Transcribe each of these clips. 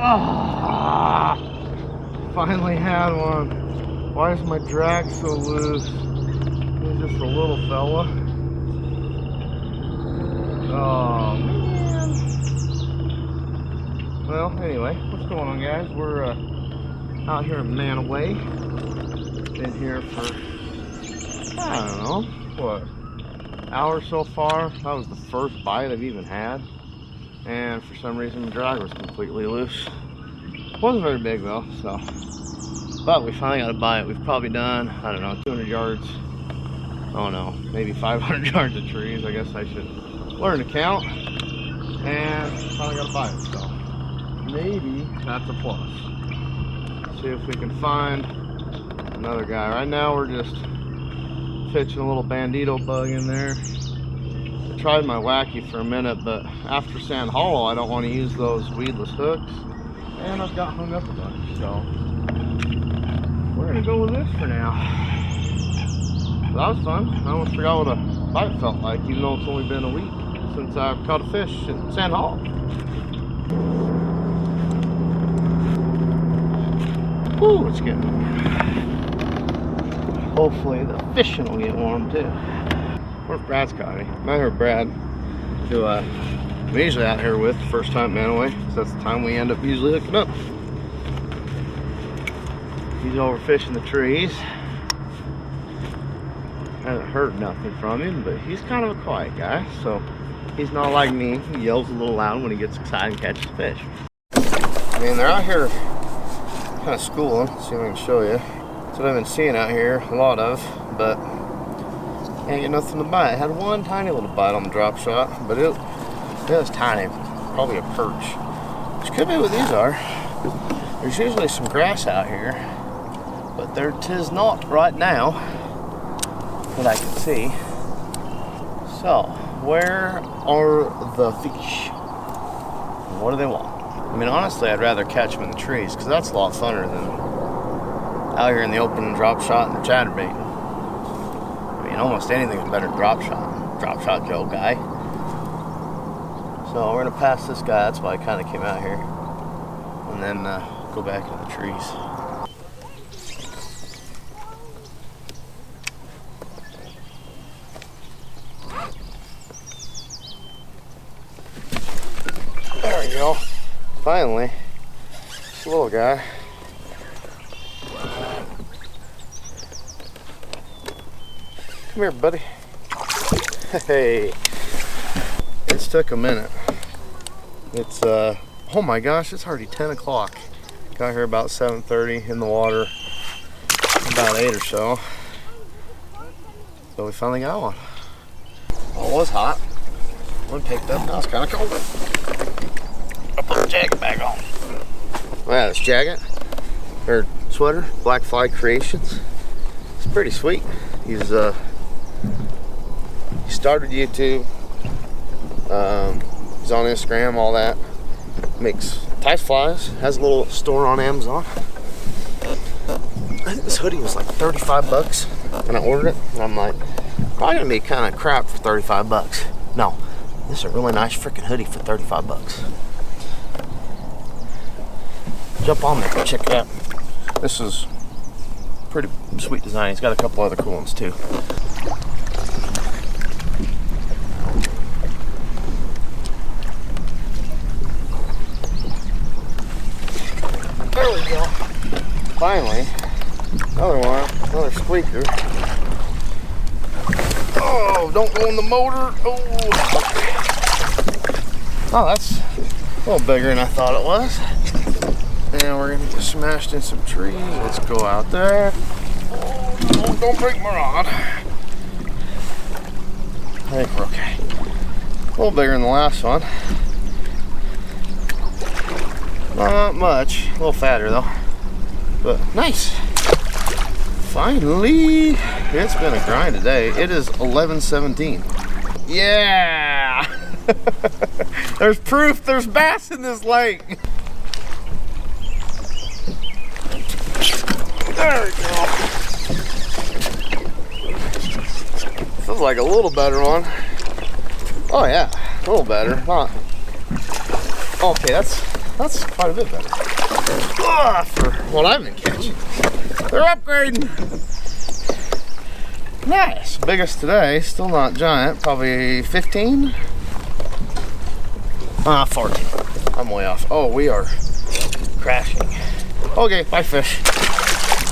Ah, finally had one. Why is my drag so loose? He's just a little fella. Oh man. Well, anyway, what's going on, guys? We're out here in Mantua. Been here for, I don't know, what, hour so far. That was the first bite I've even had, and for some reason the drag was completely loose. Wasn't very big though, so, but we finally got a bite. We've probably done, I don't know, 200 yards, oh no, maybe 500 yards of trees. I guess I should learn to count, and finally got a bite, so maybe that's a plus. See if we can find another guy. Right now we're just pitching a little bandito bug in there. I tried my wacky for a minute, but after Sand Hollow I don't want to use those weedless hooks, and I've got hung up a bunch, so we're gonna go with this for now. But that was fun. I almost forgot what a bite felt like, even though it's only been a week since I've caught a fish at Sand Hollow. Ooh, it's getting warm. Hopefully the fishing will get warm too. Where's Brad's caught any? I'm out here with Brad, who I'm usually out here with the first time Mantua, so that's the time we end up usually hooking up. He's overfishing the trees. I haven't heard nothing from him, but he's kind of a quiet guy, so he's not like me. He yells a little loud when he gets excited and catches fish. I mean, they're out here kind of schooling. Let's see if I can show you. That's what I've been seeing out here, a lot of, but can't get nothing to bite. I had one tiny little bite on the drop shot, but it was tiny, probably a perch, which could be what these are. There's usually some grass out here, but there 'tis not right now that I can see. So, where are the fish? What do they want? I mean, honestly, I'd rather catch them in the trees, because that's a lot funner than out here in the open and drop shot and the chatterbait. I mean, almost anything's better than drop shot. Drop shot Joe guy. So we're gonna pass this guy. That's why I kind of came out here, and then go back into the trees. There we go. Finally, this little guy. Come here, buddy. Hey, it's took a minute. It's oh my gosh, it's already 10 o'clock. Got here about 7:30, in the water about 8 or so. So we finally got one. Well, it was hot. One picked up. Now it's kind of cold. I put the jacket back on. Wow, this jacket or sweater, Black Fly Creations. It's pretty sweet. He started YouTube. He's on Instagram, all that. Makes tice flies. Has a little store on Amazon. I think this hoodie was like 35 bucks when I ordered it, and I'm like, probably gonna be kind of crap for 35 bucks. No, this is a really nice freaking hoodie for 35 bucks. Jump on there, check it out. This is pretty sweet design. He's got a couple other cool ones too. There we go. Finally, another one, another squeaker. Oh, don't go in the motor. Oh, oh, that's a little bigger than I thought it was. And we're gonna get smashed in some trees. Let's go out there. Oh, don't break my rod. I think we're okay. A little bigger than the last one. Not much. A little fatter though. But nice. Finally. It's been a grind today. It is 11:17. Yeah! There's proof there's bass in this lake. There we go. Feels like a little better one. Oh yeah, a little better. Not okay. That's that's quite a bit better. For what I've been catching. They're upgrading. Nice. Biggest today, still not giant, probably 15? 14. I'm way off. Oh, we are crashing. Okay, bye fish.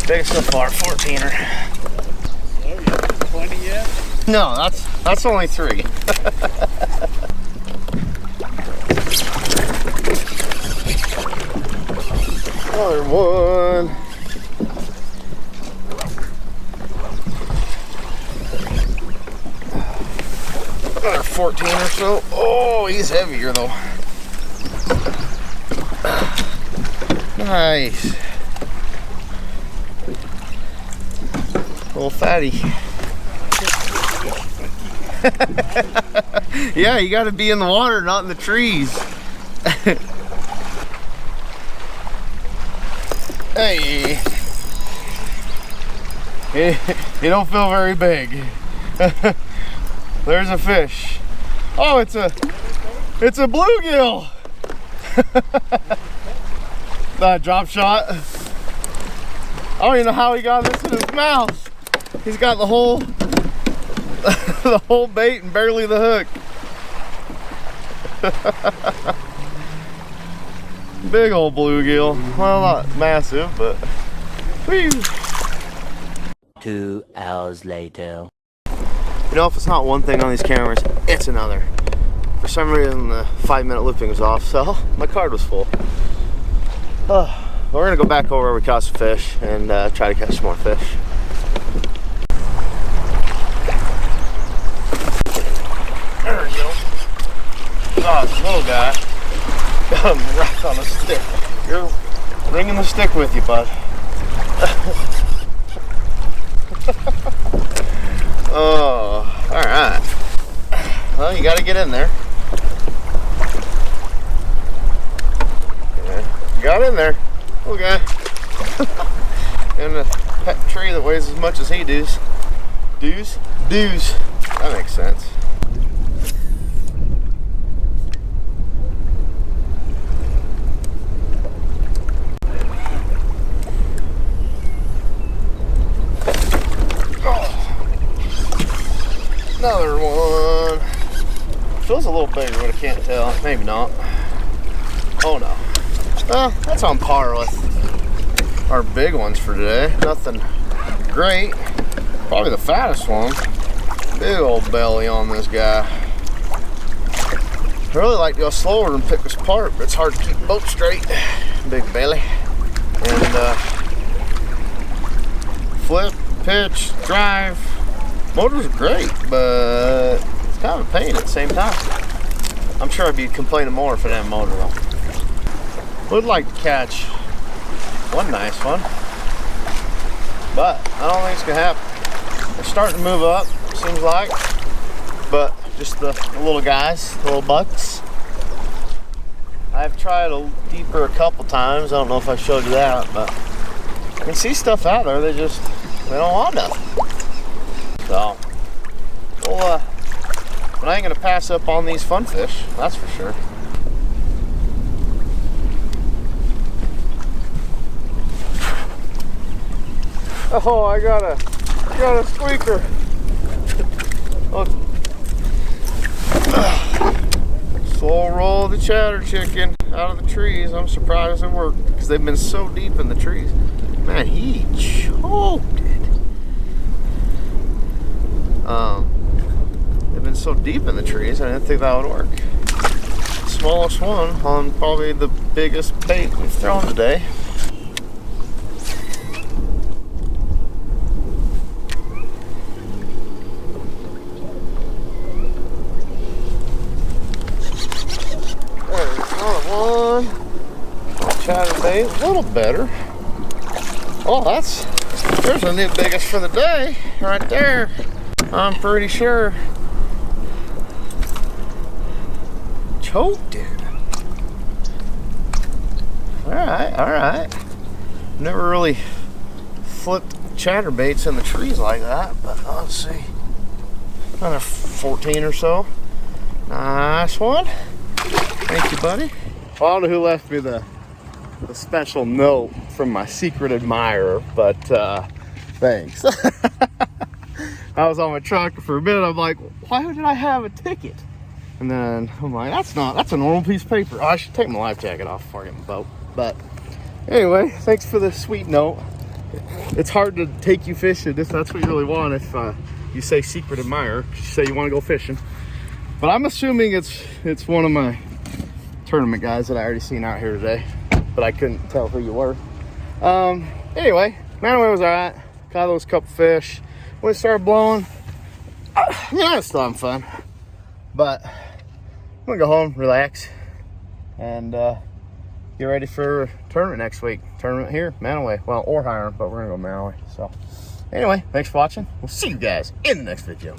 Biggest so far, 14er. Oh, you have 20 yet? No, that's only 3. Another one. Another 14 or so. Oh, he's heavier though. Nice. Little fatty. Yeah, you got to be in the water, not in the trees. Hey, you don't feel very big. There's a fish. Oh, it's a bluegill. That drop shot. I don't even know how he got this in his mouth. He's got the whole the whole bait and barely the hook. Big old bluegill. Well, not massive, but whew. 2 hours later. You know, if it's not one thing on these cameras, it's another. For some reason, the 5-minute looping was off, so my card was full. We're gonna go back over where we caught some fish and try to catch some more fish. There we go. Oh, this little guy got him right on a stick. You're bringing the stick with you, bud. Oh, all right. Well, you got to get in there. Yeah, got in there. Okay. In a pet tree that weighs as much as he does. Does? That makes sense. Another one. Feels a little bigger, but I can't tell. Maybe not. Oh no. Well, that's on par with our big ones for today. Nothing great. Probably the fattest one. Big old belly on this guy. I really like to go slower and pick this apart, but it's hard to keep the boat straight. Big belly. And flip, pitch, drive. Motor's great, but it's kind of a pain at the same time. I'm sure I'd be complaining more if it had a motor though. Would like to catch one nice one, but I don't think it's gonna happen. They're starting to move up, seems like, but just the little guys, the little bucks. I've tried a deeper a couple times. I don't know if I showed you that, but I can see stuff out there. They don't want nothing. So, well, but I ain't gonna pass up on these fun fish, that's for sure. Oh, I got a squeaker. Look. Slow roll the chatter chicken out of the trees. I'm surprised it worked because they've been so deep in the trees. Man, he choked it. They've been so deep in the trees, I didn't think that would work. Smallest one on probably the biggest bait we've thrown today. There's another one. Chatterbait, a little better. Oh, there's a new biggest for the day right there. I'm pretty sure. Choked it. Alright. Never really flipped chatterbaits in the trees like that, but let's see. Another 14 or so. Nice one. Thank you, buddy. Well, I don't know who left me the special note from my secret admirer, but thanks. I was on my truck for a minute. I'm like, why did I have a ticket? And then I'm like, that's a normal piece of paper. Oh, I should take my life jacket off before I get in the boat. But anyway, thanks for the sweet note. It's hard to take you fishing if that's what you really want. If you say secret admirer, you say you want to go fishing. But I'm assuming it's one of my tournament guys that I already seen out here today, but I couldn't tell who you were. Anyway, Mantua was all right. Caught those couple fish. When it started blowing, I was still having fun. But I'm gonna go home, relax, and get ready for tournament next week. Tournament here, Mantua. Well, or Hiram, but we're gonna go Mantua. So anyway, thanks for watching. We'll see you guys in the next video.